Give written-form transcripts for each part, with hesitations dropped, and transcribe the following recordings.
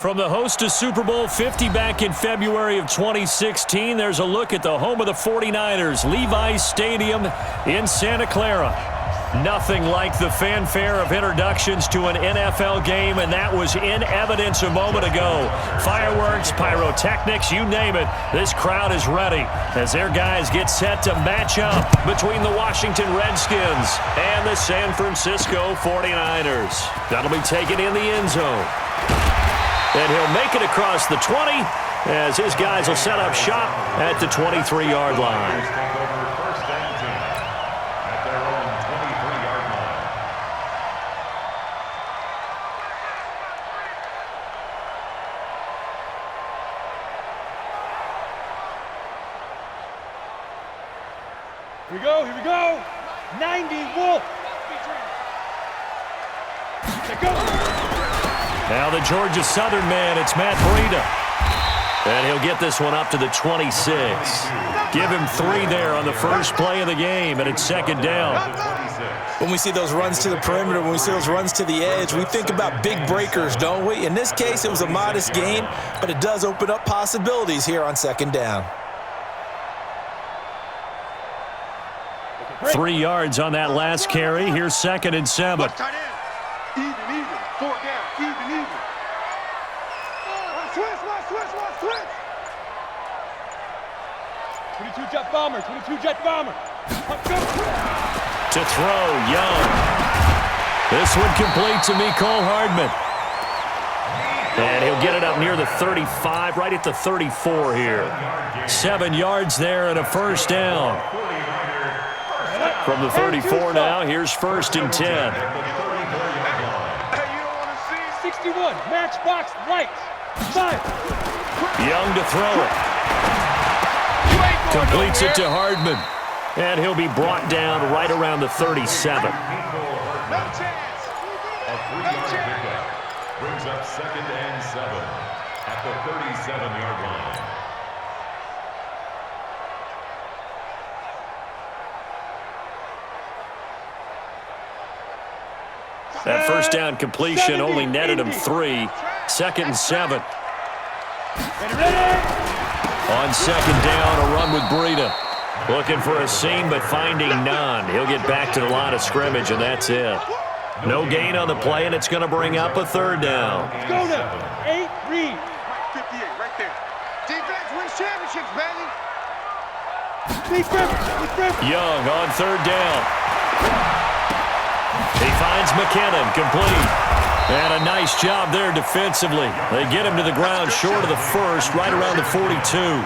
From the host to Super Bowl 50 back in February of 2016, there's a look at the home of the 49ers, Levi's Stadium in Santa Clara. Nothing like the fanfare of introductions to an NFL game, and that was in evidence a moment ago. Fireworks, pyrotechnics, you name it. This crowd is ready as their guys get set to match up between the Washington Redskins and the San Francisco 49ers. That'll be taken in the end zone. And he'll make it across the 20 as his guys will set up shop at the 23-yard line. Here we go. 90, Wolf. Now the Georgia Southern man, it's Matt Breida. And he'll get this one up to the 26. Give him 3 there on the first play of the game, and it's second down. When we see those runs to the perimeter, when we see those runs to the edge, we think about big breakers, don't we? In this case, it was a modest gain, but it does open up possibilities here on second down. 3 yards on that last carry. Here's 2nd and 7. Even. 4 down. Even. Switch. 22 jet bomber. To throw, Young. This one complete to Mecole Hardman. And he'll get it up near the 35, right at the 34 here. 7 yards there and a first down. From the 34 now, here's 1st and 10. 61, matchbox lights. 5. Young to throw it. Completes it to Hardman. And he'll be brought down right around the 37. No chance. A 3-yard pickup brings up 2nd and 7 at the 37-yard line. That first down completion only netted him 3. 2nd and 7. On 2nd down, a run with Breida. Looking for a seam, but finding none. He'll get back to the line of scrimmage, and that's it. No gain on the play, and it's going to bring up a 3rd down. Go now. 8, read. 58, right there. Defense wins championships, baby. Young on 3rd down. He finds McKinnon, complete. And a nice job there defensively. They get him to the ground short of the first, right around the 42.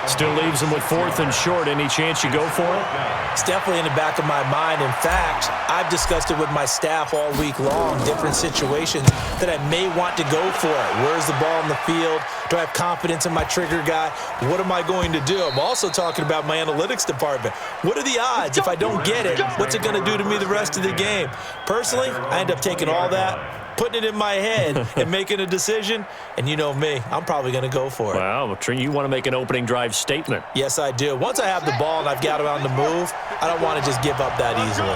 Still leaves him with 4th and short. Any chance you go for it? It's definitely in the back of my mind. In fact, I've discussed it with my staff all week long, different situations that I may want to go for it. Where's the ball in the field? Do I have confidence in my trigger guy? What am I going to do? I'm also talking about my analytics department. What are the odds? If I don't get it, what's it going to do to me the rest of the game? Personally, I end up taking all that, putting it in my head, and making a decision. And you know me, I'm probably going to go for it. Wow, you want to make an opening drive statement. Yes, I do. Once I have the ball and I've got it on the move, I don't want to just give up that easily.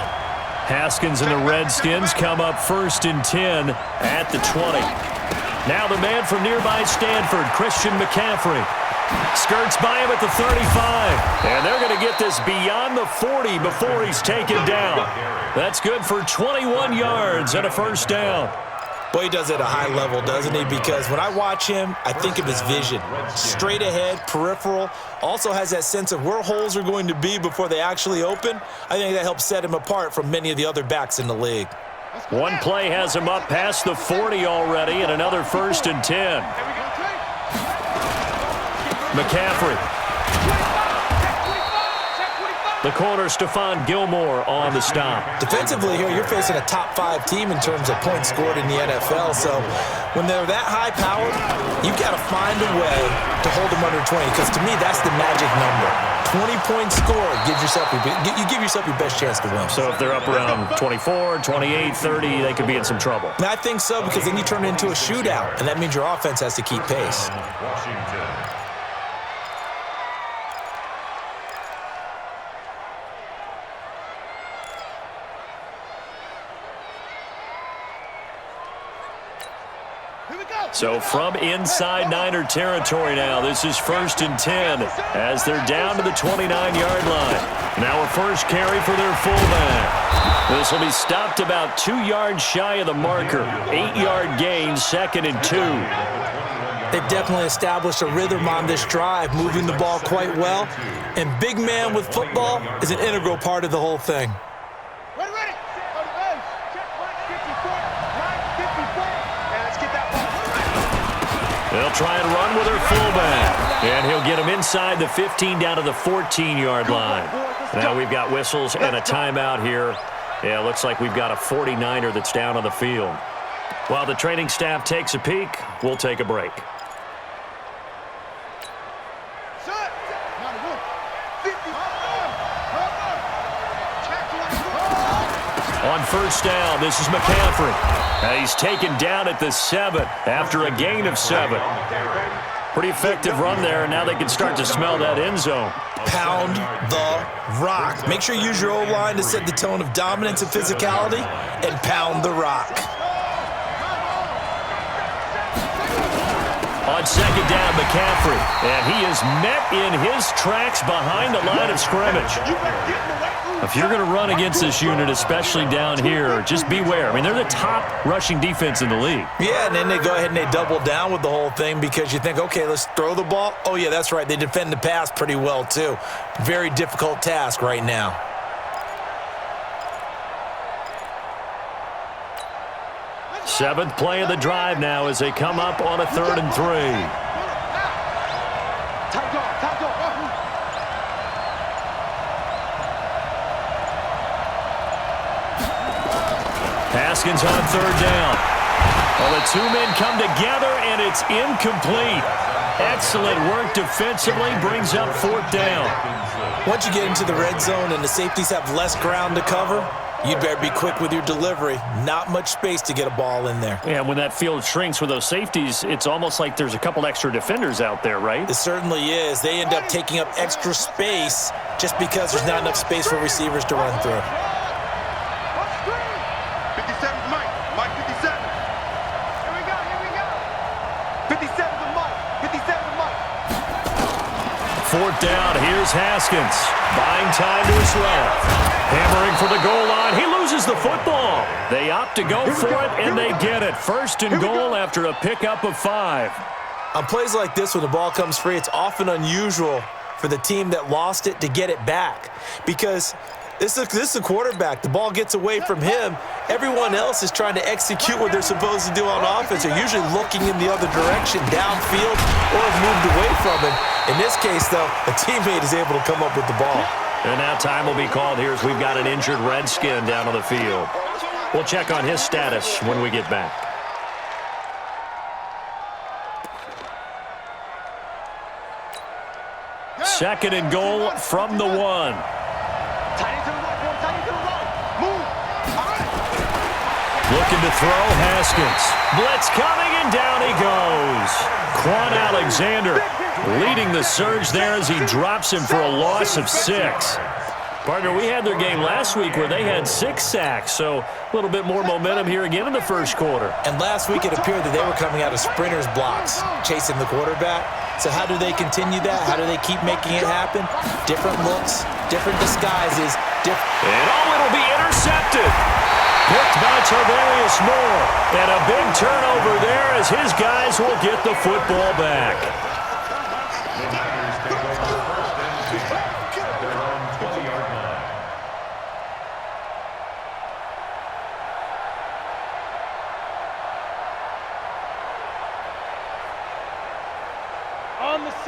Haskins and the Redskins come up 1st and 10 at the 20. Now the man from nearby Stanford, Christian McCaffrey. Skirts by him at the 35. And they're going to get this beyond the 40 before he's taken down. That's good for 21 yards and a first down. Boy, he does it at a high level, doesn't he? Because when I watch him, I think of his vision. Straight ahead, peripheral. Also has that sense of where holes are going to be before they actually open. I think that helps set him apart from many of the other backs in the league. One play has him up past the 40 already, and another 1st and 10. McCaffrey. The corner, Stephon Gilmore on the stop. Defensively here, you're facing a top 5 team in terms of points scored in the NFL. So when they're that high-powered, you've got to find a way to hold them under 20. Because to me, that's the magic number. 20 points scored gives yourself you give yourself your best chance to win. So if they're up around 24, 28, 30, they could be in some trouble. And I think so, because then you turn it into a shootout, and that means your offense has to keep pace. Washington. So from inside Niner territory now, this is 1st and 10 as they're down to the 29-yard line. Now a first carry for their fullback. This will be stopped about 2 yards shy of the marker. 8-yard gain, 2nd and 2. They've definitely established a rhythm on this drive, moving the ball quite well. And big man with football is an integral part of the whole thing. Ready. Check 54. Let's get that ball. They'll try and run with their fullback. And he'll get him inside the 15 down to the 14-yard line. Now we've got whistles and a timeout here. Yeah, it looks like we've got a 49er that's down on the field. While the training staff takes a peek, we'll take a break. On first down, this is McCaffrey. He's taken down at the 7 after a gain of 7. Pretty effective run there, and now they can start to smell that end zone. Pound the rock. Make sure you use your O-line to set the tone of dominance and physicality, and pound the rock. On second down, McCaffrey, and he is met in his tracks behind the line of scrimmage. If you're going to run against this unit, especially down here, just beware. I mean, they're the top rushing defense in the league. Yeah, and then they go ahead and they double down with the whole thing because you think, okay, let's throw the ball. Oh, yeah, that's right. They defend the pass pretty well, too. Very difficult task right now. Seventh play of the drive now as they come up on a 3rd and 3. Haskins on 3rd down. Well, the two men come together, and it's incomplete. Excellent work defensively, brings up 4th down. Once you get into the red zone and the safeties have less ground to cover, you'd better be quick with your delivery. Not much space to get a ball in there. Yeah, when that field shrinks with those safeties, it's almost like there's a couple extra defenders out there, right? It certainly is. They end up taking up extra space just because there's not enough space for receivers to run through. 57's Mike. Mike 57. Here we go. 57's Mike. 57's Mike. 4th down, here's Haskins. Buying time to his left. Hammering for the goal line. He loses the football. They opt to go for it, and they get it. 1st and goal after a pickup of 5. On plays like this, when the ball comes free, it's often unusual for the team that lost it to get it back. Because this is a quarterback. The ball gets away from him. Everyone else is trying to execute what they're supposed to do on offense. They're usually looking in the other direction, downfield, or have moved away from it. In this case, though, a teammate is able to come up with the ball. And now time will be called here as we've got an injured Redskin down on the field. We'll check on his status when we get back. Second and goal from the 1. Looking to throw, Haskins. Blitz coming, and down he goes. Quan Alexander leading the surge there as he drops him for a loss of 6. Partner, we had their game last week where they had 6 sacks, so a little bit more momentum here again in the first quarter. And last week it appeared that they were coming out of sprinters blocks, chasing the quarterback. So how do they continue that? How do they keep making it happen? Different looks, different disguises. And it'll be intercepted. Picked by Tarvarius Moore. And a big turnover there as his guys will get the football back.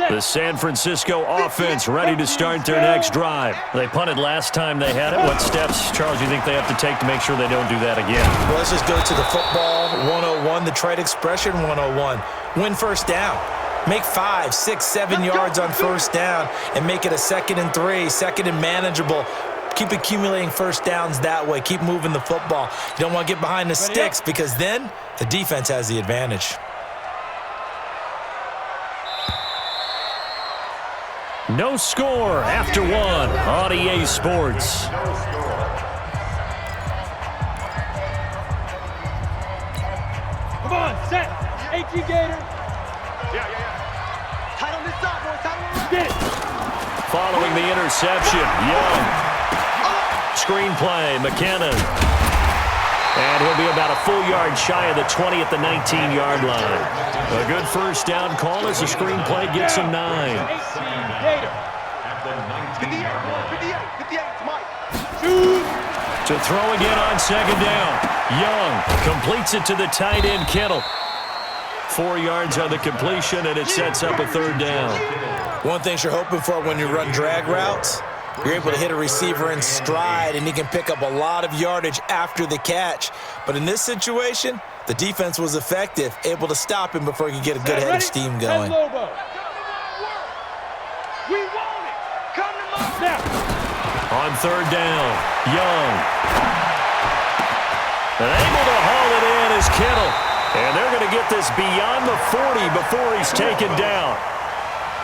The San Francisco offense ready to start their next drive. They punted last time they had it. What steps, Charles, do you think they have to take to make sure they don't do that again? Well, let's just go to the football 101, the trite expression 101. Win first down. Make 5, 6, 7 yards on first down and make it a 2nd and 3, 2nd and manageable. Keep accumulating first downs that way. Keep moving the football. You don't want to get behind the sticks because then the defense has the advantage. No score after 1 on EA Sports. Come on, set. 18. Got you, Gator. Tight on this side, boys. Tight on the left. Get it. Following the interception, Young. Screenplay, McKinnon. And he'll be about a full yard shy of the 20 at the 19-yard line. A good first down call as the screenplay gets him 9. Gator. At the 19-yard line. 58, it's Mike. Shoot. To throw again on second down. Young completes it to the tight end, Kittle. 4 yards on the completion, and it sets up a third down. One thing you're hoping for when you run drag routes, you're able to hit a receiver in stride, and he can pick up a lot of yardage after the catch. But in this situation, the defense was effective, able to stop him before he could get a good head of steam going. Lobo. We want it. Come to my now. On third down, Young. And able to haul it in is Kittle. And they're going to get this beyond the 40 before he's taken down.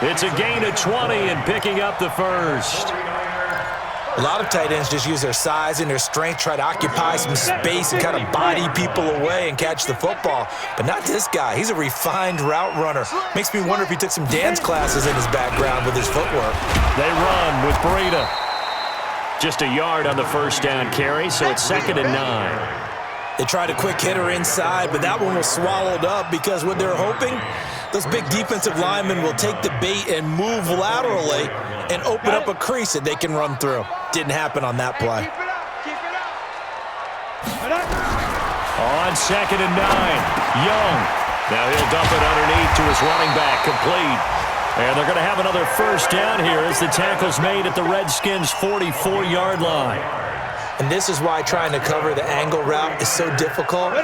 It's a gain of 20 and picking up the first. A lot of tight ends just use their size and their strength, try to occupy some space and kind of body people away and catch the football. But not this guy. He's a refined route runner. Makes me wonder if he took some dance classes in his background with his footwork. They run with Breida. Just a yard on the first down carry, so it's 2nd and 9. They tried a quick hitter inside, but that one was swallowed up because what they're hoping, those big defensive linemen will take the bait and move laterally and open up a crease that they can run through. Didn't happen on that play. On 2nd and 9, Young. Now he'll dump it underneath to his running back, complete. And they're going to have another first down here as the tackle's made at the Redskins' 44-yard line. And this is why trying to cover the angle route is so difficult.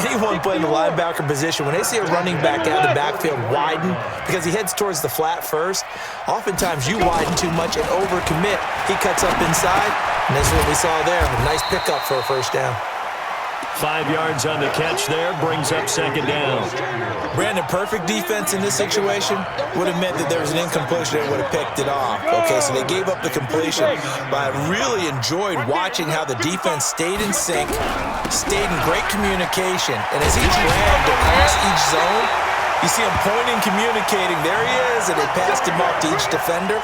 Anyone playing the linebacker position, when they see a running back out of the backfield widen because he heads towards the flat first, oftentimes you widen too much and overcommit. He cuts up inside, and this is what we saw there. A nice pickup for a first down. 5 yards on the catch there, brings up 2nd down. Brandon, perfect defense in this situation would have meant that there was an incompletion that would have picked it off. Okay, so they gave up the completion, but I really enjoyed watching how the defense stayed in sync, stayed in great communication, and as he dragged across each zone, you see him pointing, communicating, there he is, and they passed him off to each defender.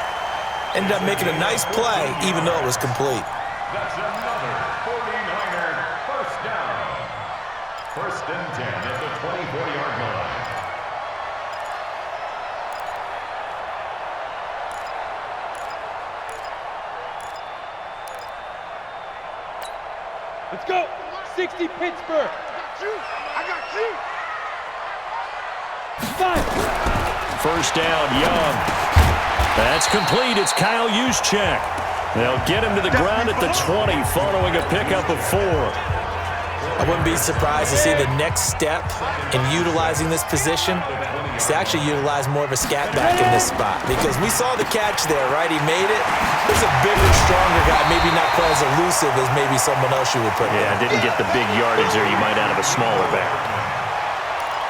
Ended up making a nice play, even though it was complete. That's another 49er first down. 1st and 10 at the 24-yard line. Let's go. 60 Pittsburgh. I got you. 5. First down, Young. That's complete. It's Kyle Juszczyk. They'll get him to the ground at the 20 following a pickup of 4. I wouldn't be surprised to see the next step in utilizing this position is to actually utilize more of a scat back in this spot, because we saw the catch there, right? He made it. There's a bigger, stronger guy, maybe not quite as elusive as maybe someone else you would put there. Yeah, didn't get the big yardage there you might out of a smaller back.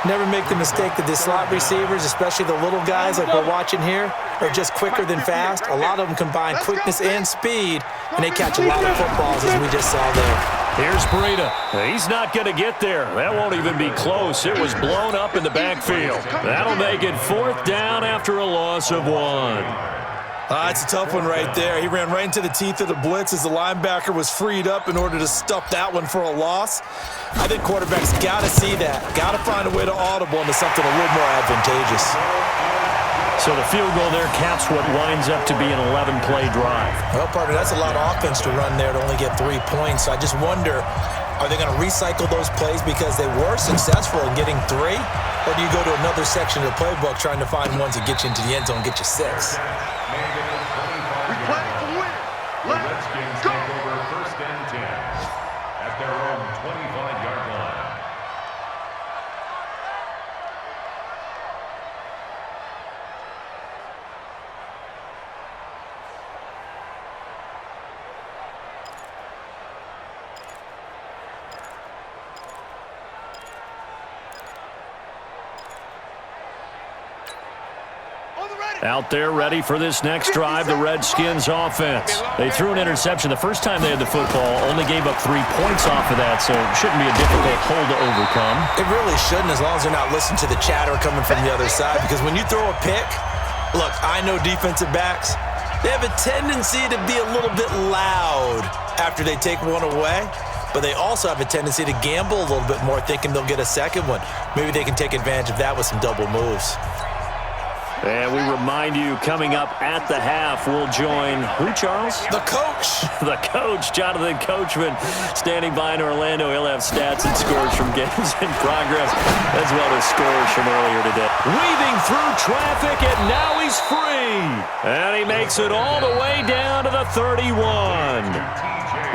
Never make the mistake that the slot receivers, especially the little guys like we're watching here, are just quicker than fast. A lot of them combine quickness and speed, and they catch a lot of footballs, as we just saw there. Here's Breida. He's not going to get there. That won't even be close. It was blown up in the backfield. That'll make it 4th down after a loss of 1. It's a tough one right there. He ran right into the teeth of the blitz as the linebacker was freed up in order to stuff that one for a loss. I think quarterbacks got to see that. Got to find a way to audible into something a little more advantageous. So the field goal there caps what winds up to be an 11-play drive. Well, partner, that's a lot of offense to run there to only get 3 points. So I just wonder, are they going to recycle those plays because they were successful in getting 3? Or do you go to another section of the playbook trying to find ones that get you into the end zone and get you 6? We play to win. The Redskins take over 1st and 10 at their own 25-yard line. Out there ready for this next drive, the Redskins offense. They threw an interception the first time they had the football, only gave up 3 points off of that, so it shouldn't be a difficult hole to overcome. It really shouldn't, as long as they're not listening to the chatter coming from the other side, because when you throw a pick, look, I know defensive backs, they have a tendency to be a little bit loud after they take one away, but they also have a tendency to gamble a little bit more, thinking they'll get a second one. Maybe they can take advantage of that with some double moves. And we remind you, coming up at the half, we'll join who, Charles? The coach. The coach, Jonathan Coachman, standing by in Orlando. He'll have stats and scores from games in progress, as well as scores from earlier today. Weaving through traffic, and now he's free. And he makes it all the way down to the 31.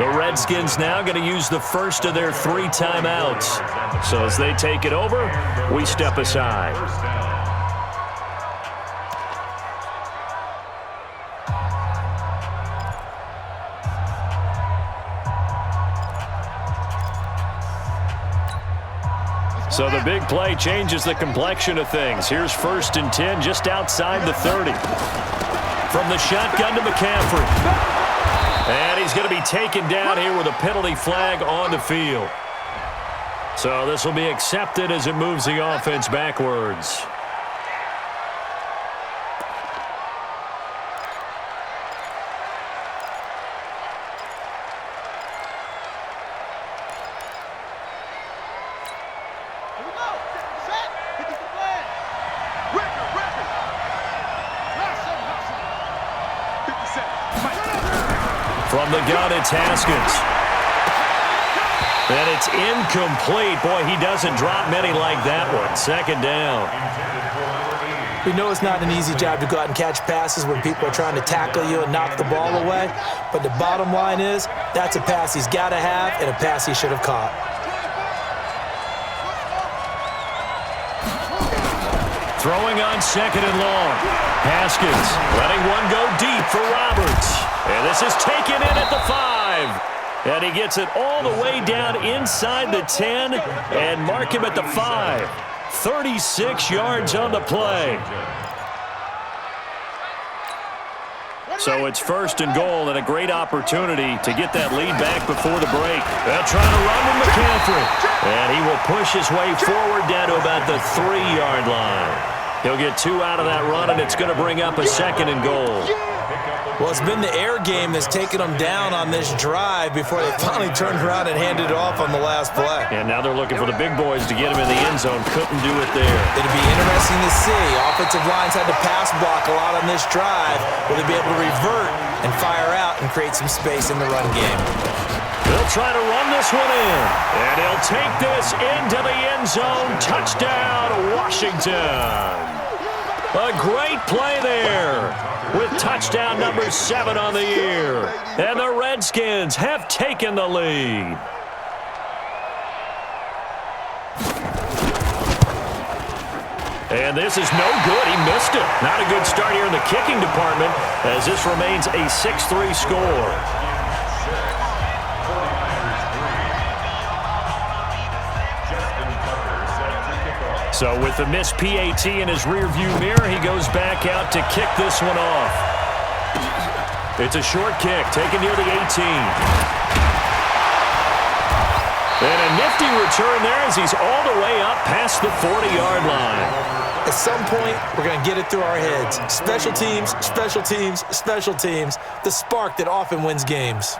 The Redskins now going to use the first of their 3 timeouts. So as they take it over, we step aside. So the big play changes the complexion of things. Here's 1st and 10 just outside the 30. From the shotgun to McCaffrey. And he's going to be taken down here with a penalty flag on the field. So this will be accepted as it moves the offense backwards. From the gun, it's Haskins. And it's incomplete. Boy, he doesn't drop many like that one. 2nd down. We know it's not an easy job to go out and catch passes when people are trying to tackle you and knock the ball away. But the bottom line is, that's a pass he's got to have and a pass he should have caught. Throwing on 2nd and long. Haskins letting one go deep for Roberts. And this is taken in at the 5. And he gets it all the way down inside the 10 and mark him at the 5. 36 yards on the play. So it's 1st and goal and a great opportunity to get that lead back before the break. They'll try to run with McCaffrey. And he will push his way forward down to about the 3-yard line. He'll get 2 out of that run, and it's going to bring up a 2nd and goal. Well, it's been the air game that's taken them down on this drive before they finally turned around and handed it off on the last play. And now they're looking for the big boys to get him in the end zone. Couldn't do it there. It'll be interesting to see. Offensive lines had to pass block a lot on this drive. Will they be able to revert and fire out and create some space in the run game? They'll try to run this one in. And he'll take this into the end zone. Touchdown, Washington. A great play there with touchdown number 7 on the year. And the Redskins have taken the lead. And this is no good. He missed it. Not a good start here in the kicking department as this remains a 6-3 score. So with the missed PAT in his rearview mirror, he goes back out to kick this one off. It's a short kick, taken near the 18. And a nifty return there as he's all the way up past the 40-yard line. At some point, we're going to get it through our heads. Special teams, special teams, special teams. The spark that often wins games.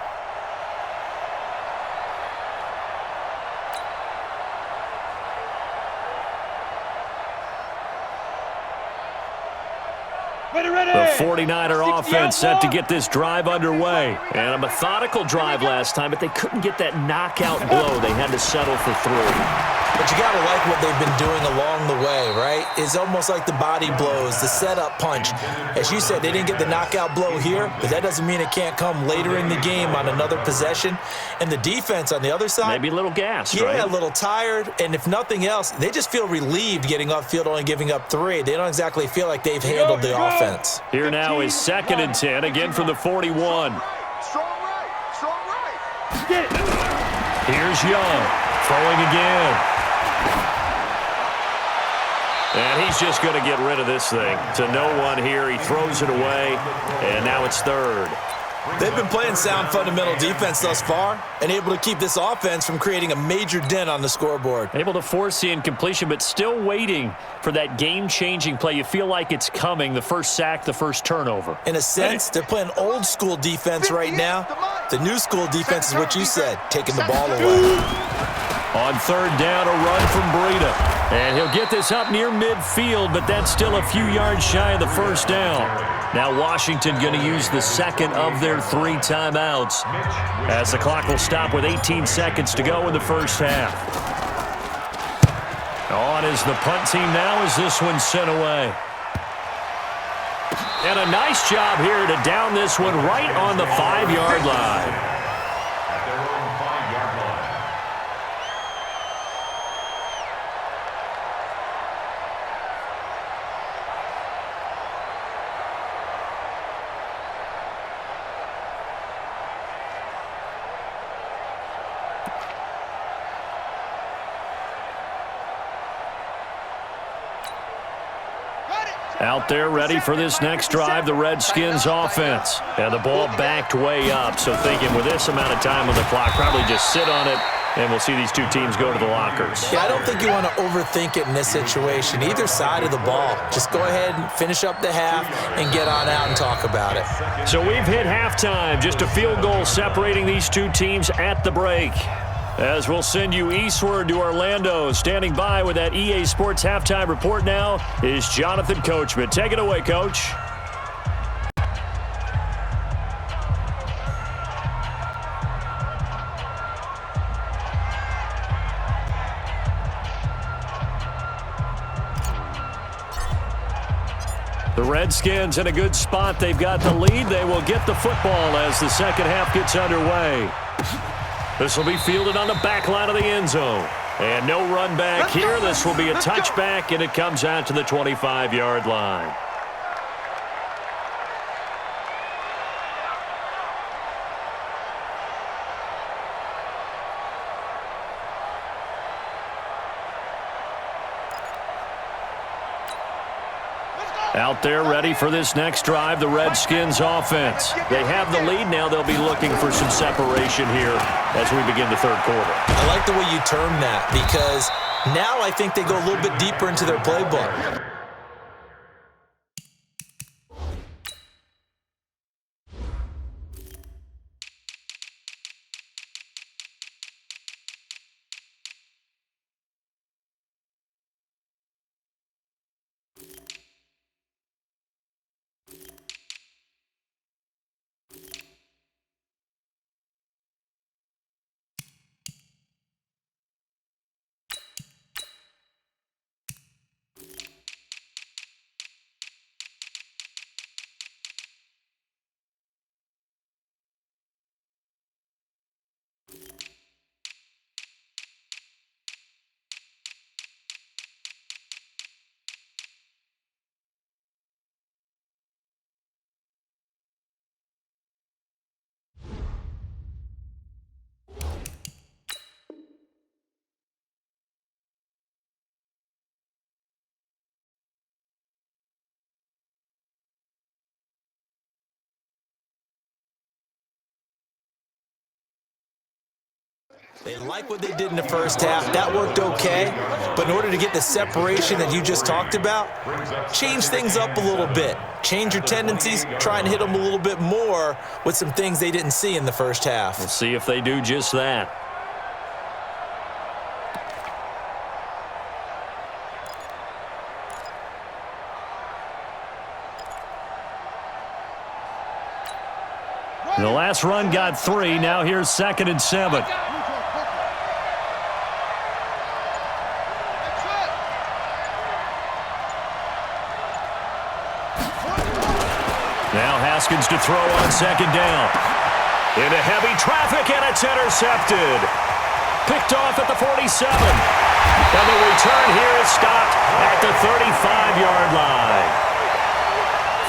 The 49er offense set to get this drive underway. And a methodical drive last time, but they couldn't get that knockout blow. They had to settle for 3. But you got to like what they've been doing along the way, right? It's almost like the body blows, the setup punch. As you said, they didn't get the knockout blow here, but that doesn't mean it can't come later in the game on another possession. And the defense on the other side, maybe a little gassed, yeah, right? A little tired. And if nothing else, they just feel relieved getting upfield, only giving up 3. They don't exactly feel like they've handled the offense. Here now is 2nd and 10, again from the 41. Strong right. Get it. Here's Young, throwing again. And he's just going to get rid of this thing. To no one here. He throws it away, and now it's third. They've been playing sound fundamental defense thus far and able to keep this offense from creating a major dent on the scoreboard. Able to force the incompletion, but still waiting for that game-changing play. You feel like it's coming, the first sack, the first turnover. In a sense, they're playing old-school defense right now. The new-school defense is what you said, taking the ball away. On third down, a run from Breida. And he'll get this up near midfield, but that's still a few yards shy of the first down. Now Washington going to use the second of their 3 timeouts as the clock will stop with 18 seconds to go in the first half. On is the punt team now as this one's sent away. And a nice job here to down this one right on the 5-yard line. At their own 5-yard line. Out there ready for this next drive, the Redskins offense. And the ball backed way up, so thinking with this amount of time on the clock, probably just sit on it, and we'll see these two teams go to the lockers. Yeah, I don't think you want to overthink it in this situation. Either side of the ball. Just go ahead and finish up the half and get on out and talk about it. So we've hit halftime. Just a field goal separating these two teams at the break. As we'll send you eastward to Orlando. Standing by with that EA Sports halftime report now is Jonathan Coachman. Take it away, Coach. The Redskins in a good spot. They've got the lead. They will get the football as the second half gets underway. This will be fielded on the back line of the end zone. And no run back here. This will be a touchback, and it comes out to the 25-yard line. Out there ready for this next drive, the Redskins offense. They have the lead now. They'll be looking for some separation here as we begin the third quarter. I like the way you term that because now I think they go a little bit deeper into their playbook. They like what they did in the first half. That worked okay. But in order to get the separation that you just talked about, change things up a little bit. Change your tendencies. Try and hit them a little bit more with some things they didn't see in the first half. We'll see if they do just that. The last run got 3. Now here's 2nd and 7. Now Haskins to throw on 2nd down. Into heavy traffic, and it's intercepted. Picked off at the 47. And the return here is stopped at the 35-yard line.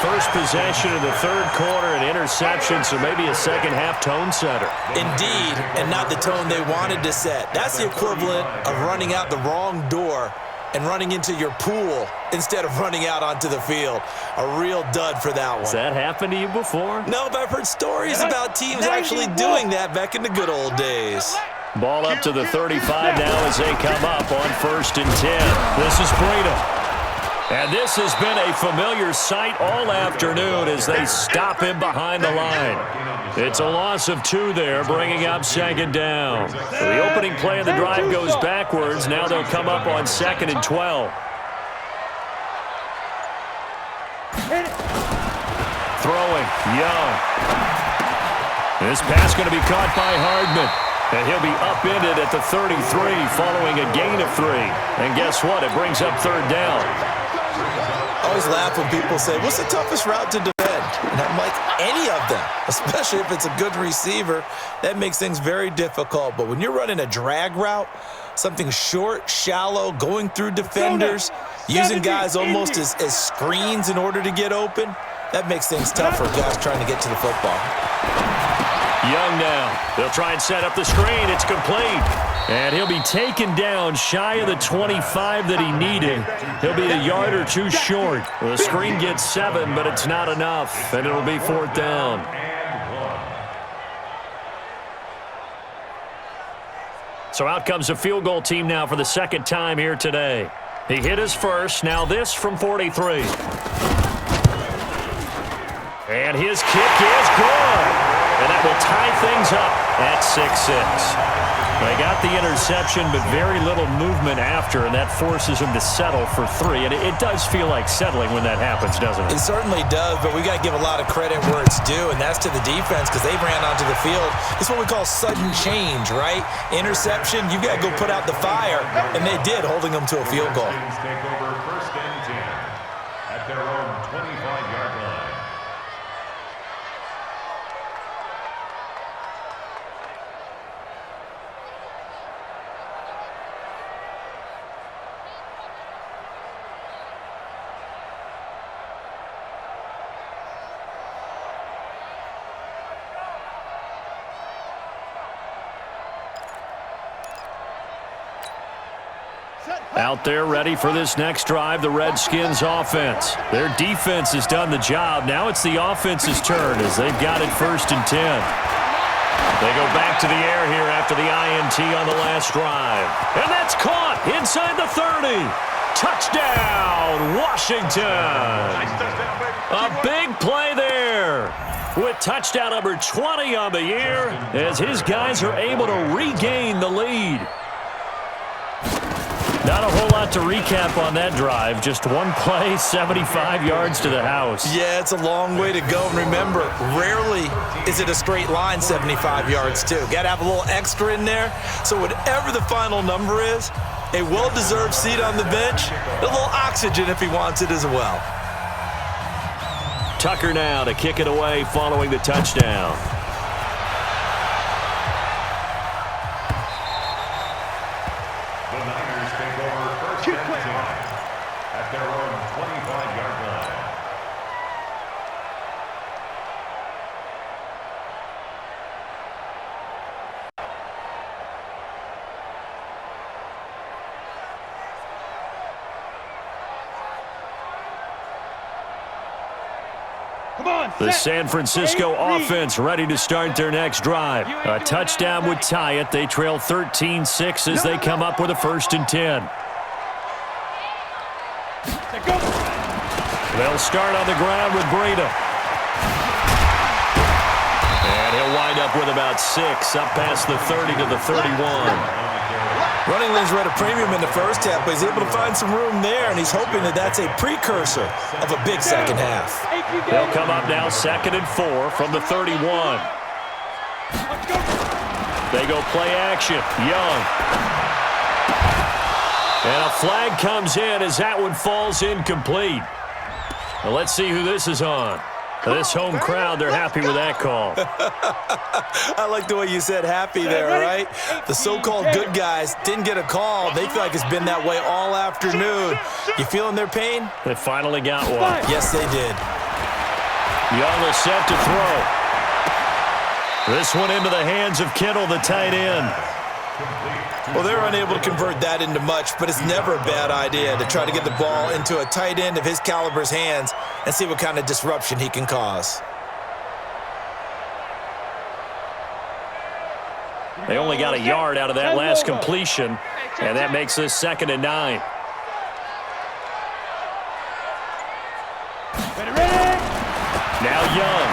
First possession of the third quarter, an interception, so maybe a second-half tone setter. Indeed, and not the tone they wanted to set. That's the equivalent of running out the wrong door and running into your pool instead of running out onto the field. A real dud for that one. Has that happened to you before? No, but I've heard stories about teams actually doing that back in the good old days. Ball up to the 35 now as they come up on 1st and 10. This is Breida. And this has been a familiar sight all afternoon as they stop him behind the line. It's a loss of 2 there, bringing up 2nd down. The opening play of the drive goes backwards. Now they'll come up on 2nd and 12. Throwing, Young. This pass going to be caught by Hardman. And he'll be upended at the 33 following a gain of 3. And guess what? It brings up 3rd down. I always laugh when people say, what's the toughest route to defend? And I'm like, any of them, especially if it's a good receiver. That makes things very difficult. But when you're running a drag route, something short, shallow, going through defenders, using guys almost as screens in order to get open, that makes things tough for guys trying to get to the football. Young now. They'll try and set up the screen. It's complete. And he'll be taken down shy of the 25 that he needed. He'll be a yard or 2 short. The screen gets 7, but it's not enough, and it'll be 4th down. So out comes the field goal team now for the 2nd time here today. He hit his first. Now this from 43. And his kick is good. And that will tie things up at 6-6. They got the interception, but very little movement after, and that forces them to settle for 3. And it does feel like settling when that happens, doesn't it? It certainly does, but we got to give a lot of credit where it's due, and that's to the defense because they ran onto the field. It's what we call sudden change, right? Interception, you got to go put out the fire, and they did, holding them to a field goal. Take over 1st and 10 at their own 25-yard line. Out there ready for this next drive, the Redskins offense. Their defense has done the job. Now it's the offense's turn as they've got it 1st and 10. They go back to the air here after the INT on the last drive. And that's caught inside the 30. Touchdown, Washington. A big play there with touchdown number 20 on the year as his guys are able to regain the lead. Not a whole lot to recap on that drive. Just one play, 75 yards to the house. Yeah, it's a long way to go. And remember, rarely is it a straight line 75 yards, too. Got to have a little extra in there. So whatever the final number is, a well-deserved seat on the bench, a little oxygen if he wants it as well. Tucker now to kick it away following the touchdown. At their own 25-yard line. The San Francisco offense ready to start their next drive. A touchdown would tie it. They trail 13-6 as they come up with a 1st and 10. They'll start on the ground with Breida. And he'll wind up with about 6, up past the 30 to the 31. Running lanes were at a premium in the first half, but he's able to find some room there, and he's hoping that that's a precursor of a big second half. They'll come up now 2nd and 4 from the 31. They go play action. Young. And a flag comes in as that one falls incomplete. Well, let's see who this is on. This home crowd, they're happy with that call. I like the way you said happy there, right? The so-called good guys didn't get a call. They feel like it's been that way all afternoon. You feeling their pain? They finally got one. Yes, they did. Young is set to throw. This one into the hands of Kittle, the tight end. Well, they're unable to convert that into much, but it's never a bad idea to try to get the ball into a tight end of his caliber's hands and see what kind of disruption he can cause. They only got a yard out of that last completion, and that makes this 2nd and 9. Now Young.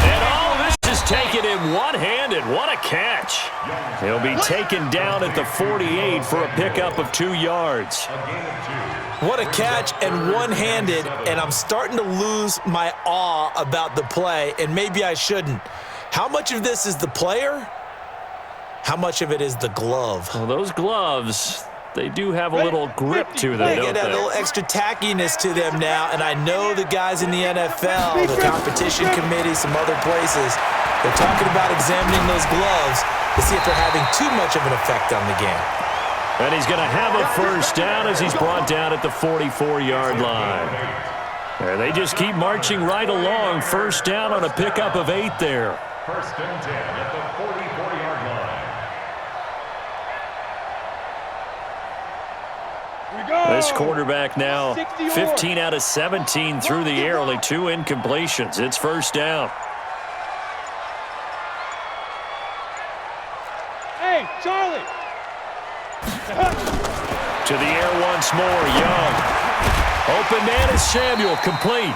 And oh, this is taken in one-handed. What a catch. He'll be taken down at the 48 for a pickup of 2 yards. What a catch and one-handed, and I'm starting to lose my awe about the play, and maybe I shouldn't. How much of this is the player? How much of it is the glove? Well, those gloves, they do have a little grip to them, They don't get that they? little extra tackiness to them now, and I know the guys in the NFL, the competition committee, some other places, they're talking about examining those gloves to see if they're having too much of an effect on the game. And he's going to have a first down as he's brought down at the 44-yard line. There, they just keep marching right along. First down on a pickup of 8 there. 1st and 10 at the 44-yard line. This quarterback now 15 out of 17 through the air, only 2 incompletions. It's first down. Hey, Charlie. To the air once more, Young. Open man is Samuel, complete.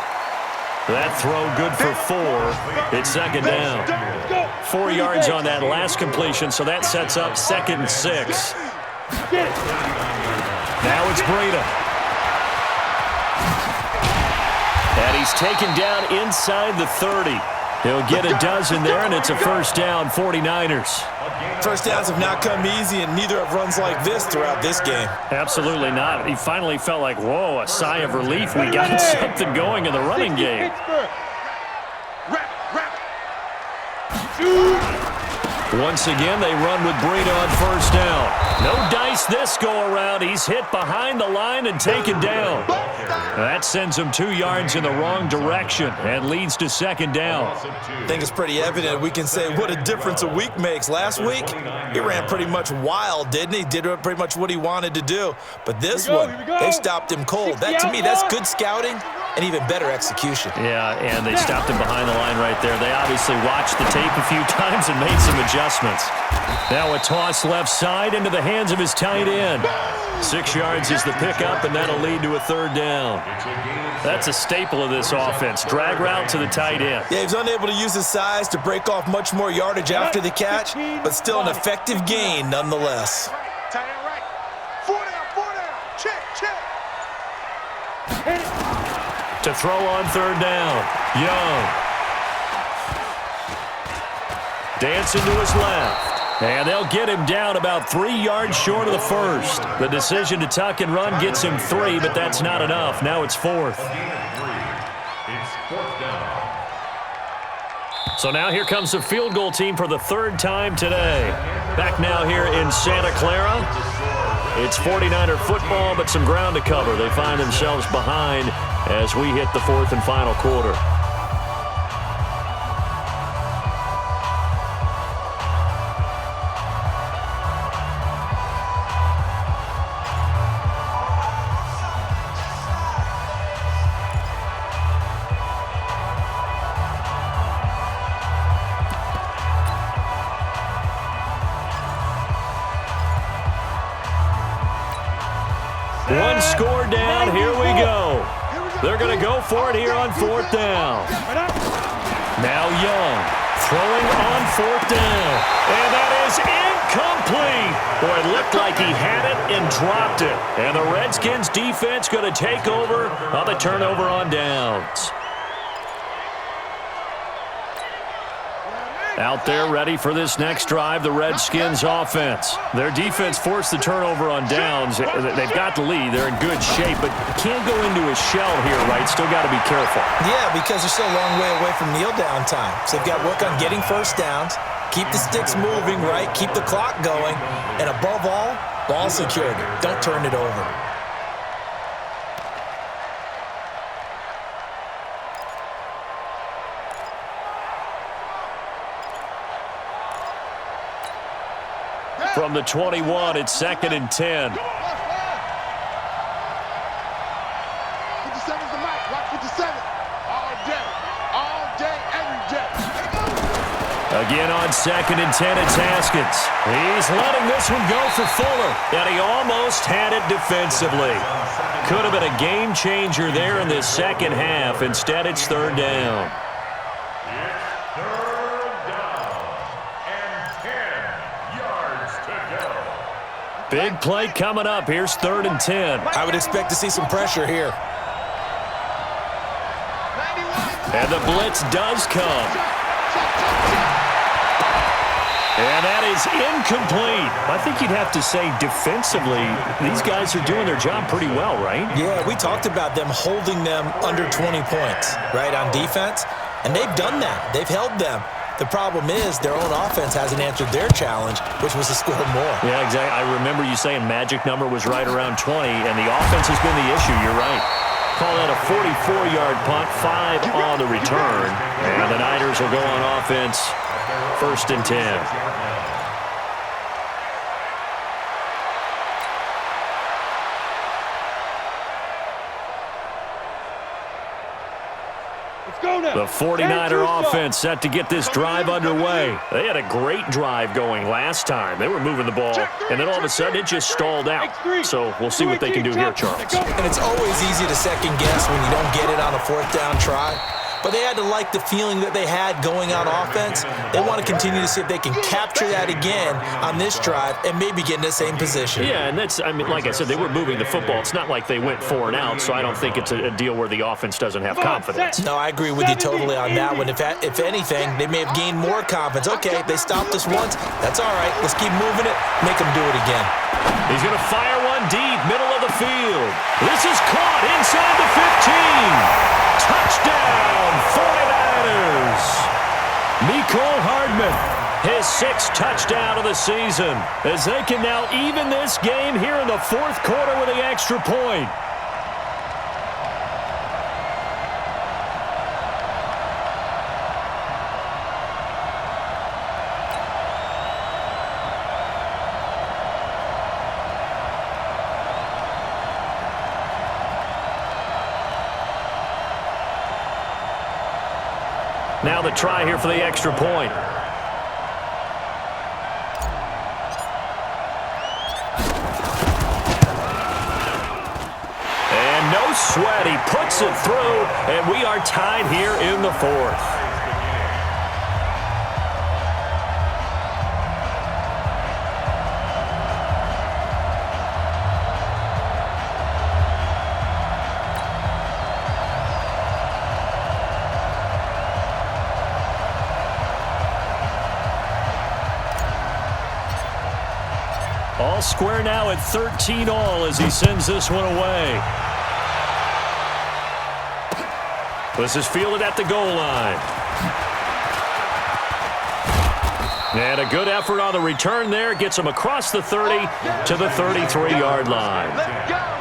That throw good for 4. It's 2nd down. 4 yards on that last completion, so that sets up 2nd and 6. Now it's Breida. And he's taken down inside the 30. He'll get a dozen there, and it's a first down, 49ers. First downs have not come easy, and neither have runs like this throughout this game. Absolutely not. He finally felt like, whoa, a sigh of relief. We got something going in the running game. Once again, they run with Breida on first down. No dice this go-around. He's hit behind the line and taken down. That sends him 2 yards in the wrong direction and leads to 2nd down. I think it's pretty evident. We can say what a difference a week makes. Last week, he ran pretty much wild, didn't he? Did pretty much what he wanted to do. But this one, they stopped him cold. That, to me, that's good scouting and even better execution. Yeah, and they stopped him behind the line right there. They obviously watched the tape a few times and made some adjustments. Now a toss left side into the hands of his tight end. 6 yards is the pickup, and that'll lead to a 3rd down. That's a staple of this offense. Drag route to the tight end. Yeah, he was unable to use his size to break off much more yardage after the catch, but still an effective gain nonetheless. Tight end right. 4 down. Check. To throw on 3rd down. Young. Dancing to his left. And they'll get him down about 3 yards short of the first. The decision to tuck and run gets him 3, but that's not enough. Now it's 4th. It's 4th down. So now here comes the field goal team for the 3rd time today. Back now here in Santa Clara. It's 49er football, but some ground to cover. They find themselves behind as we hit the 4th and final quarter. One score down. Here we go. They're going to go for it here on 4th down. Now Young throwing on 4th down. And that is incomplete. Boy, it looked like he had it and dropped it. And the Redskins defense going to take over on the turnover on downs. Out there ready for this next drive, the Redskins offense. Their defense forced the turnover on downs. They've got the lead. They're in good shape, but can't go into a shell here, right? Still got to be careful. Yeah, because they're still a long way away from kneel down time. So they've got to work on getting first downs, keep the sticks moving, right? Keep the clock going. And above all, ball security. Don't turn it over. From the 21, it's 2nd and 10. 57's the mic. Rock 57. All day, every day. Again on 2nd and 10, it's Haskins. He's letting this one go for Fuller, and he almost had it defensively. Could have been a game changer there in this second half. Instead, it's 3rd down. Big play coming up. Here's 3rd and 10. I would expect to see some pressure here. And the blitz does come. And that is incomplete. I think you'd have to say defensively, these guys are doing their job pretty well, right? Yeah, we talked about them holding them under 20 points, right, on defense. And they've done that. They've held them. The problem is their own offense hasn't answered their challenge, which was to score more. Yeah, exactly. I remember you saying magic number was right around 20, and the offense has been the issue. You're right. Call that a 44-yard punt, 5 on the return. And the Niners will go on offense, 1st and 10. The 49er offense set to get this drive underway. They had a great drive going last time. They were moving the ball, and then all of a sudden it just stalled out. So we'll see what they can do here, Charles. And it's always easy to second guess when you don't get it on a 4th down try. But they had to like the feeling that they had going on offense. They want to continue to see if they can capture that again on this drive and maybe get in the same position. Yeah, and that's, I mean, like I said, they were moving the football. It's not like they went 4 and out, so I don't think it's a deal where the offense doesn't have confidence. No, I agree with you totally on that one. If anything, they may have gained more confidence. Okay, they stopped us once. That's all right. Let's keep moving it. Make them do it again. He's going to fire one deep, middle of the field. This is caught inside the 15. Touchdown, 49ers. Mecole Hardman, his 6th touchdown of the season, as they can now even this game here in the 4th quarter with the extra point. Now the try here for the extra point. And no sweat. He puts it through, and we are tied here in the 4th. All square now at 13-all as he sends this one away. This is fielded at the goal line. And a good effort on the return there. Gets him across the 30 to the 33-yard line. Let's go.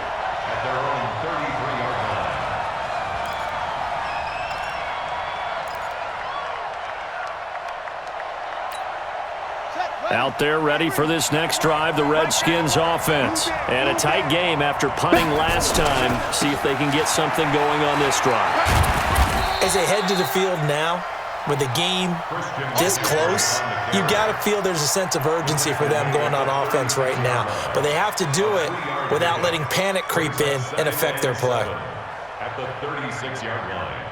Out there ready for this next drive, the Redskins offense. And a tight game after punting last time. See if they can get something going on this drive. As they head to the field now, with the game this close, you've got to feel there's a sense of urgency for them going on offense right now. But they have to do it without letting panic creep in and affect their play. At the 36-yard line.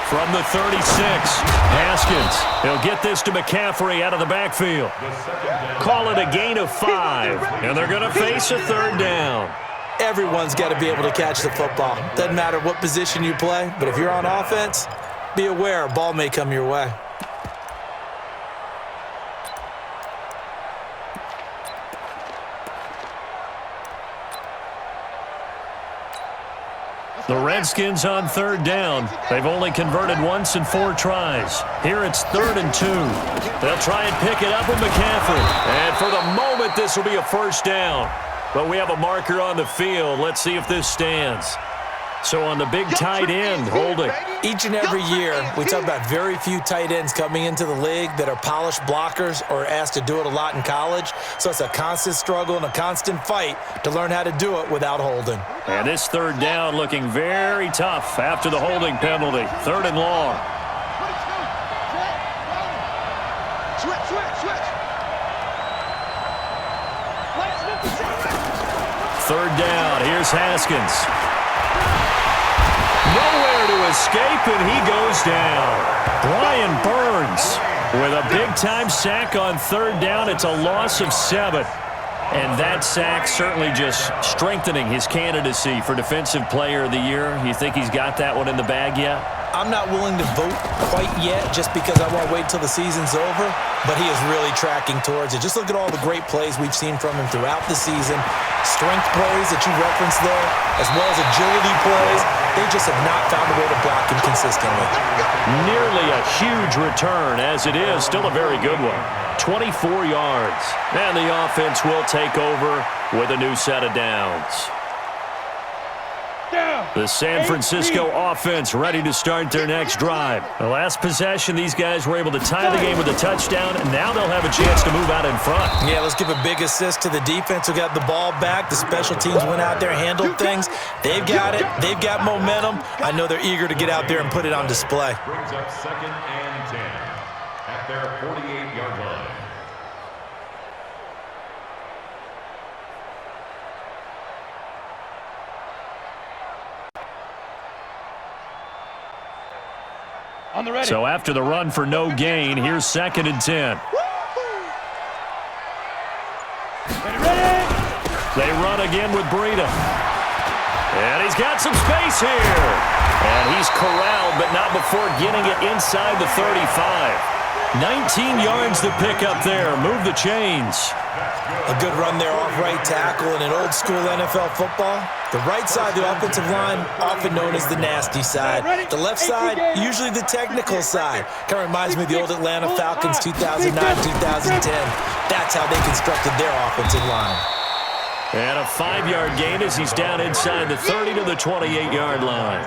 From the 36, Haskins. He'll get this to McCaffrey out of the backfield. Call it a gain of 5, and they're going to face a 3rd down. Everyone's got to be able to catch the football. Doesn't matter what position you play, but if you're on offense, be aware a ball may come your way. The Redskins on third down. They've only converted once in 4 tries. Here it's 3rd and 2. They'll try and pick it up with McCaffrey. And for the moment, this will be a first down. But we have a marker on the field. Let's see if this stands. So on the big tight end, holding. Each and every year, we talk about very few tight ends coming into the league that are polished blockers or asked to do it a lot in college. So it's a constant struggle and a constant fight to learn how to do it without holding. And this 3rd down looking very tough after the holding penalty. 3rd and long. Switch. 3rd down. Here's Haskins. Nowhere to escape, and he goes down. Brian Burns with a big-time sack on 3rd down. It's a loss of 7. And that sack certainly just strengthening his candidacy for Defensive Player of the Year. You think he's got that one in the bag yet? I'm not willing to vote quite yet just because I want to wait till the season's over, but he is really tracking towards it. Just look at all the great plays we've seen from him throughout the season. Strength plays that you referenced there, as well as agility plays. They just have not found a way to block him consistently. Nearly a huge return, as it is. Still a very good one. 24 yards. And the offense will take over with a new set of downs. The San Francisco offense ready to start their next drive. The last possession, these guys were able to tie the game with a touchdown, and now they'll have a chance to move out in front. Yeah, let's give a big assist to the defense who got the ball back. The special teams went out there, handled things. They've got it. They've got momentum. I know they're eager to get out there and put it on display. Brings up 2nd and 10 at their 48-yard line. So after the run for no gain, here's 2nd and 10. They run again with Breida. And he's got some space here. And he's corralled, but not before getting it inside the 35. 19 yards to pick up there. Move the chains. A good run there off right tackle in an old school NFL football. The right side of the offensive line, often known as the nasty side. The left side, usually the technical side. Kind of reminds me of the old Atlanta Falcons 2009, 2010. That's how they constructed their offensive line. And a 5-yard gain as he's down inside the 30 to the 28-yard line.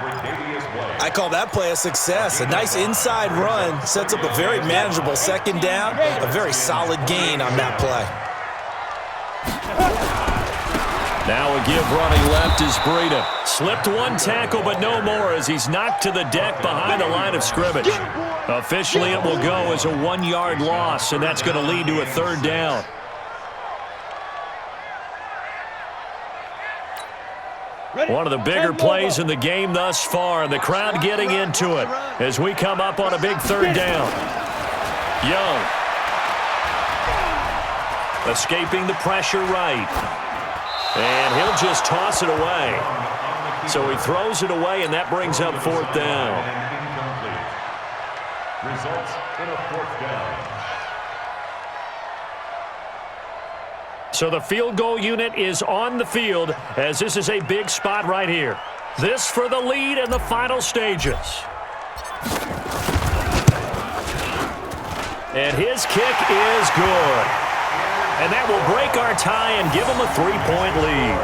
I call that play a success. A nice inside run sets up a very manageable 2nd down. A very solid gain on that play. Now a give running left is Breida. Slipped one tackle, but no more as he's knocked to the deck behind the line of scrimmage. Officially, it will go as a 1-yard loss, and that's going to lead to a 3rd down. One of the bigger plays in the game thus far, and the crowd getting into it as we come up on a big 3rd down. Young. Escaping the pressure right. And he'll just toss it away. So he throws it away, and that brings up 4th down. Results in a 4th down. So the field goal unit is on the field as this is a big spot right here. This for the lead in the final stages. And his kick is good. And that will break our tie and give them a 3-point lead.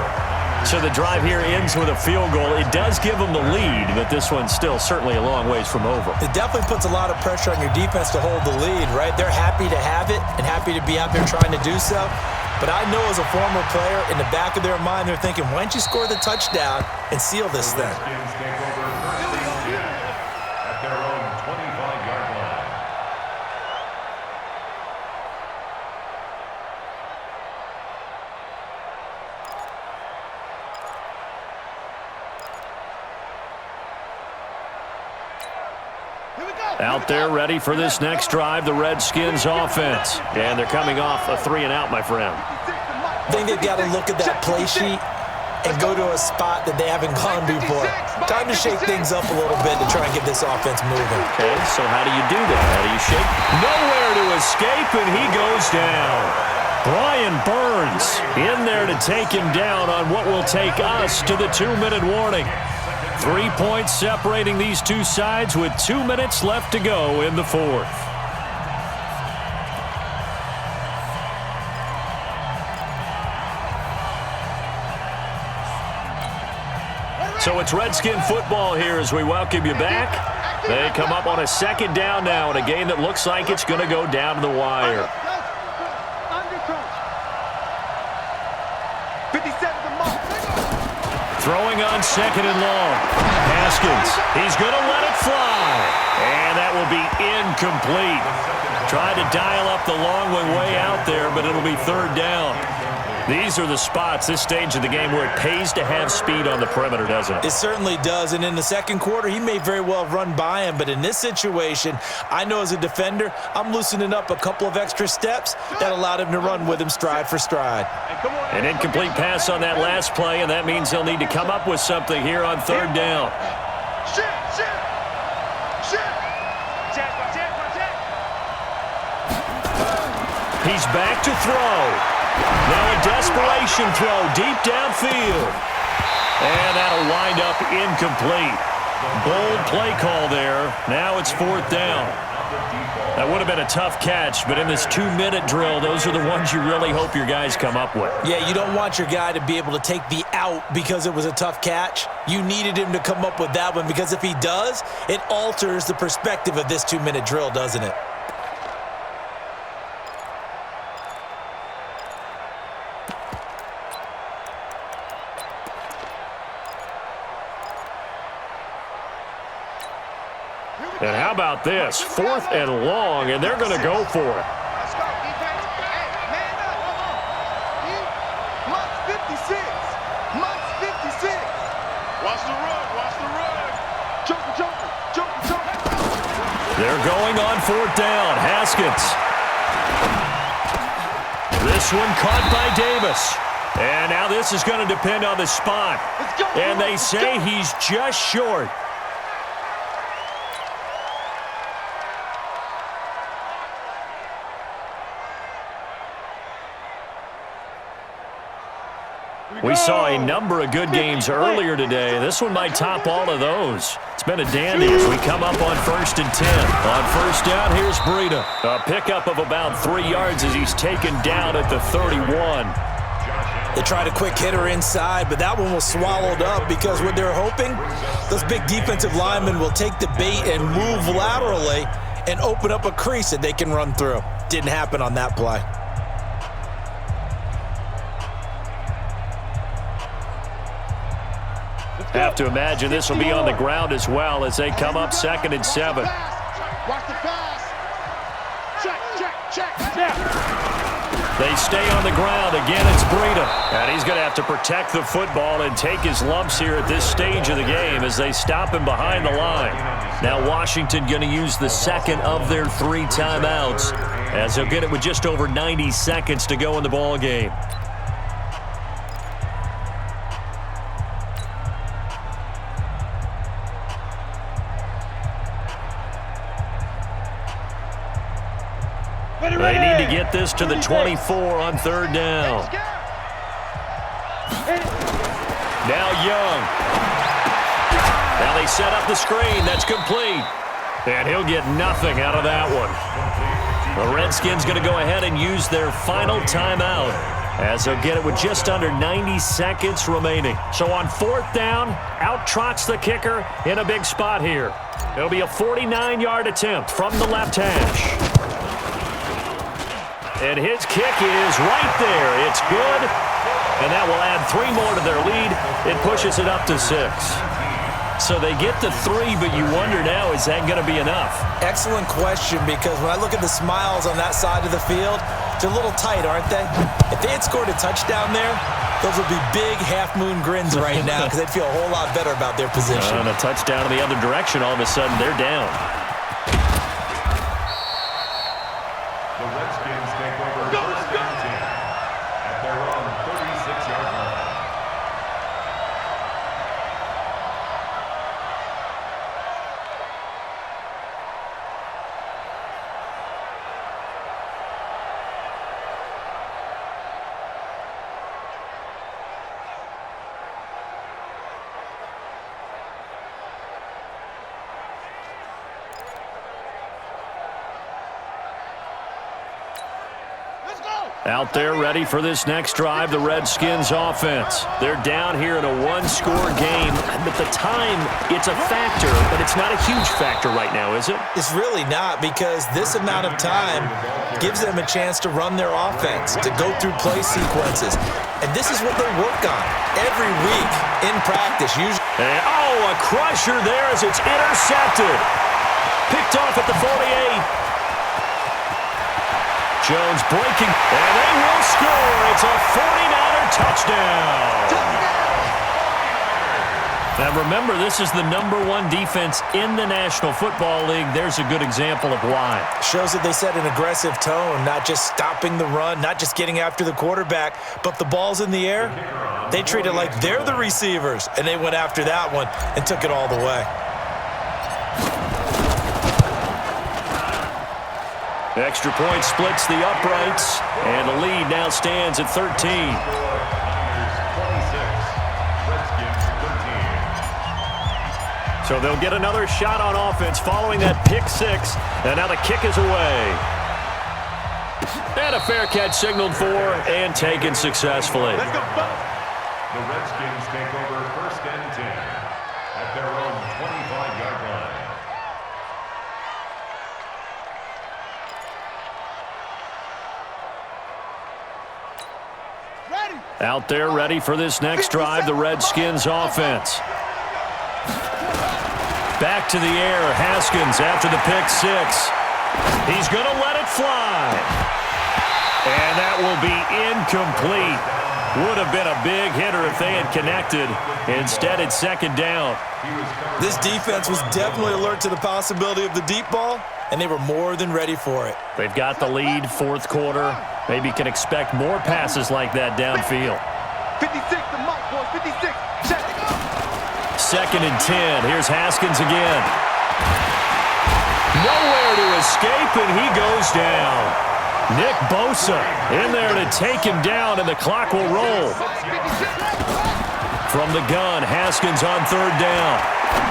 So the drive here ends with a field goal. It does give them the lead, but this one's still certainly a long ways from over. It definitely puts a lot of pressure on your defense to hold the lead, right? They're happy to have it and happy to be out there trying to do so. But I know as a former player, in the back of their mind, they're thinking, why don't you score the touchdown and seal this thing? Redskins take over 1st and 10 at their own 25-yard line. Out there ready for this next drive, the Redskins offense. And they're coming off a 3-and-out, my friend. I think they've got to look at that play sheet and go to a spot that they haven't gone before. Time to shake things up a little bit to try and get this offense moving. Okay, so how do you do that? How do you shake? Nowhere to escape, and he goes down. Brian Burns in there to take him down on what will take us to the 2-minute warning. 3 points separating these two sides with 2 minutes left to go in the fourth. So it's Redskin football here as we welcome you back. They come up on a second down now in a game that looks like it's going to go down to the wire. Throwing on second and long. Haskins, he's going to let it fly. And that will be incomplete. Tried to dial up the long one way out there, but it'll be third down. These are the spots, this stage of the game, where it pays to have speed on the perimeter, doesn't it? It certainly does, and in the second quarter, he may very well run by him, but in this situation, I know as a defender, I'm loosening up a couple of extra steps that allowed him to run with him stride for stride. An incomplete pass on that last play, and that means he'll need to come up with something here on third down. He's back to throw. Now a desperation throw deep downfield. And that'll wind up incomplete. Bold play call there. Now it's fourth down. That would have been a tough catch, but in this 2-minute drill, those are the ones you really hope your guys come up with. Yeah, you don't want your guy to be able to take the out because it was a tough catch. You needed him to come up with that one because if he does, it alters the perspective of this 2-minute drill, doesn't it? And how about this? Fourth and long, and they're going to go for it. Let's go, defense. Hey, man up. Must 56. Must 56. Watch the run. Watch the run. Joker. They're going on fourth down. Haskins. This one caught by Davis. And now this is going to depend on the spot. And they say he's just short. We saw a number of good games earlier today. This one might top all of those. It's been a dandy as we come up on 1st and 10. On first down, here's Breida. A pickup of about 3 yards as he's taken down at the 31. They tried a quick hitter inside, but that one was swallowed up because what they're hoping, those big defensive linemen will take the bait and move laterally and open up a crease that they can run through. Didn't happen on that play. Have to imagine this will be on the ground as well as they come up 2nd and 7. Watch the pass. Check. They stay on the ground. Again, it's Breida. And he's going to have to protect the football and take his lumps here at this stage of the game as they stop him behind the line. Now Washington going to use the second of their 3 timeouts as they'll get it with just over 90 seconds to go in the ball game. They need to get this to the 24 on third down. Now Young. Now they set up the screen. That's complete. And he'll get nothing out of that one. The Redskins going to go ahead and use their final timeout as they'll get it with just under 90 seconds remaining. So on fourth down, out trots the kicker in a big spot here. It'll be a 49-yard attempt from the left hash. And his kick is right there. It's good. And that will add 3 more to their lead. It pushes it up to 6. So they get to 3, but you wonder now, is that going to be enough? Excellent question, because when I look at the smiles on that side of the field, they're a little tight, aren't they? If they had scored a touchdown there, those would be big half-moon grins right now because they'd feel a whole lot better about their position. And a touchdown in the other direction, all of a sudden they're down. The Redskins take over 1st and 10 at their own 36-yard line. Out there ready for this next drive, the Redskins offense. They're down here in a one-score game. At the time, it's a factor, but it's not a huge factor right now, is it? It's really not, because this amount of time gives them a chance to run their offense, to go through play sequences. And this is what they work on every week in practice. Usually. And, a crusher there as it's intercepted. Picked off at the 48. Jones breaking, and they will score. It's a 49er touchdown. Now remember, this is the #1 defense in the National Football League. There's a good example of why. Shows that they set an aggressive tone, not just stopping the run, not just getting after the quarterback, but the ball's in the air. They treat it like they're the receivers, and they went after that one and took it all the way. Extra point splits the uprights, and the lead now stands at 13. So they'll get another shot on offense following that pick six, and now the kick is away. And a fair catch signaled for and taken successfully. The Redskins take over 1st and 10 at their own 25-yard line. Out there ready for this next drive, the Redskins offense. Back to the air, Haskins after the pick six. He's going to let it fly. And that will be incomplete. Would have been a big hitter if they had connected. Instead, it's 2nd down. This defense was definitely alert to the possibility of the deep ball, and they were more than ready for it. They've got the lead, 4th quarter. Maybe can expect more passes like that downfield. 56, the mic, boys, 56. Check. 2nd and 10. Here's Haskins again. Nowhere to escape, and he goes down. Nick Bosa in there to take him down, and the clock will roll. From the gun, Haskins on 3rd down.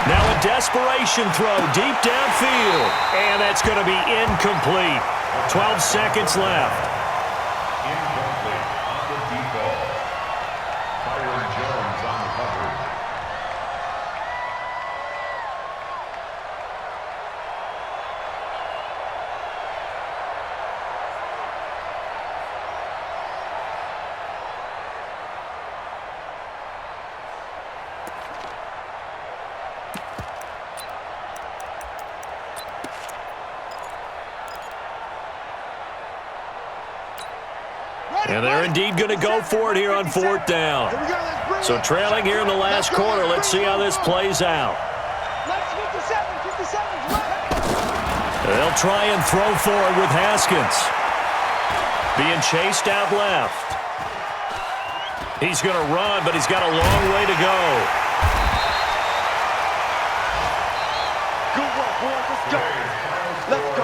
Now a desperation throw deep downfield, and that's going to be incomplete. 12 seconds left. Incomplete on the deep ball. Byron Jones on the coverage. And they're indeed going to go for it here on 4th down. So trailing here in the last quarter, let's see how this plays out. They'll try and throw for it with Haskins. Being chased out left. He's going to run, but he's got a long way to go. Good work, boys. Let's go. Let's go.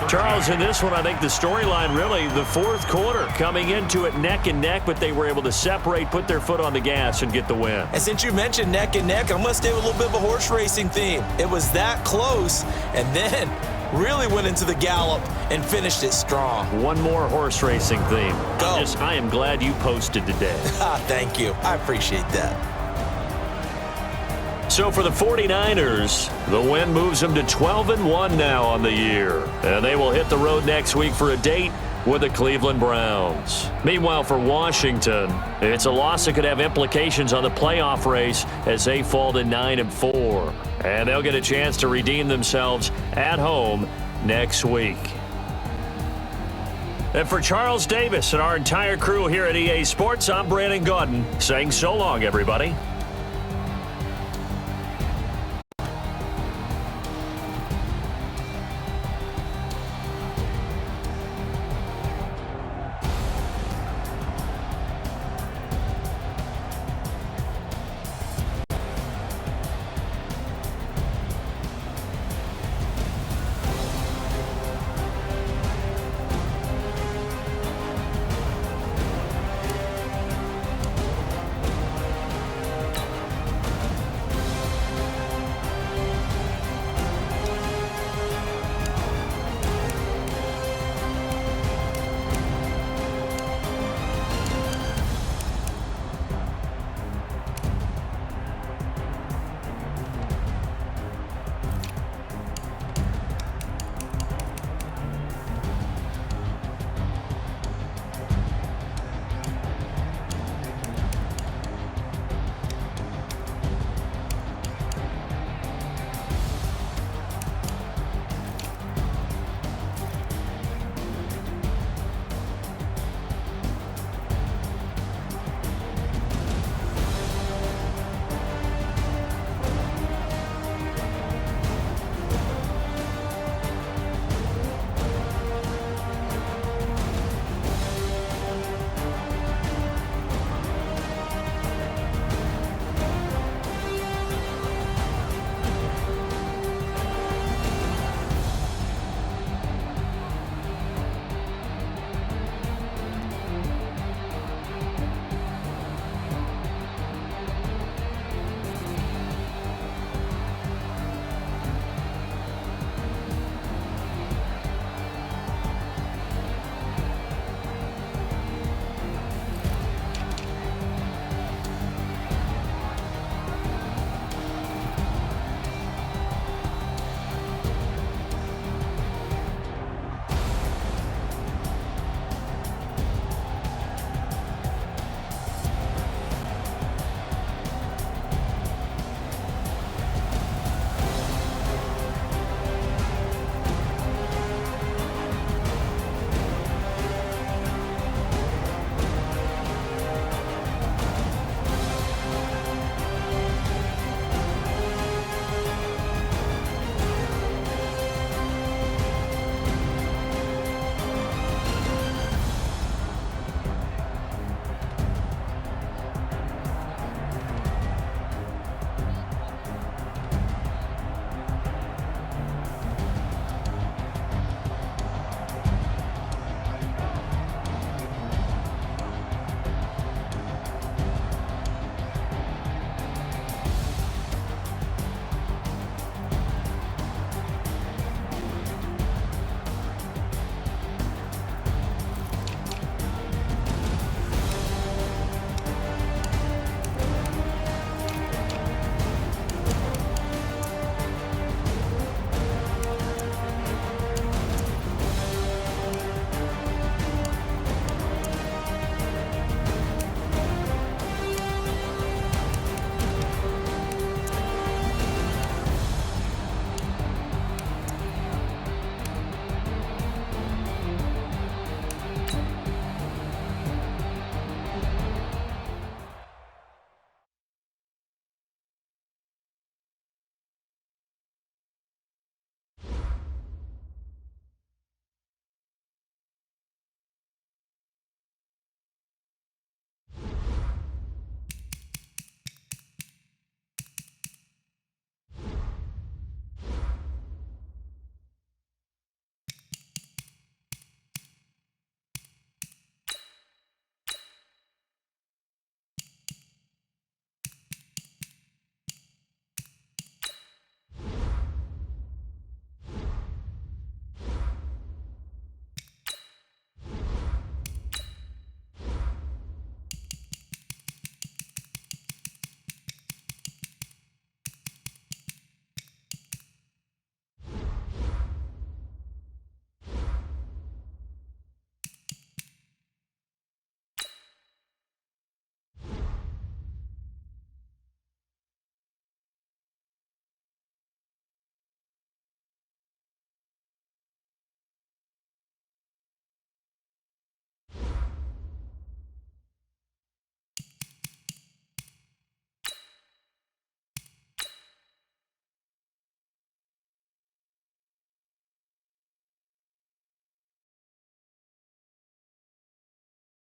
Charles, in this one, I think the storyline really, the 4th quarter, coming into it neck and neck, but they were able to separate, put their foot on the gas, and get the win. And since you mentioned neck and neck, I'm going to stay with a little bit of a horse racing theme. It was that close, and then really went into the gallop and finished it strong. One more horse racing theme. Go. I am glad you posted today. Thank you. I appreciate that. So for the 49ers, the win moves them to 12-1 now on the year. And they will hit the road next week for a date with the Cleveland Browns. Meanwhile, for Washington, it's a loss that could have implications on the playoff race as they fall to 9-4. And they'll get a chance to redeem themselves at home next week. And for Charles Davis and our entire crew here at EA Sports, I'm Brandon Gaudin saying so long, everybody.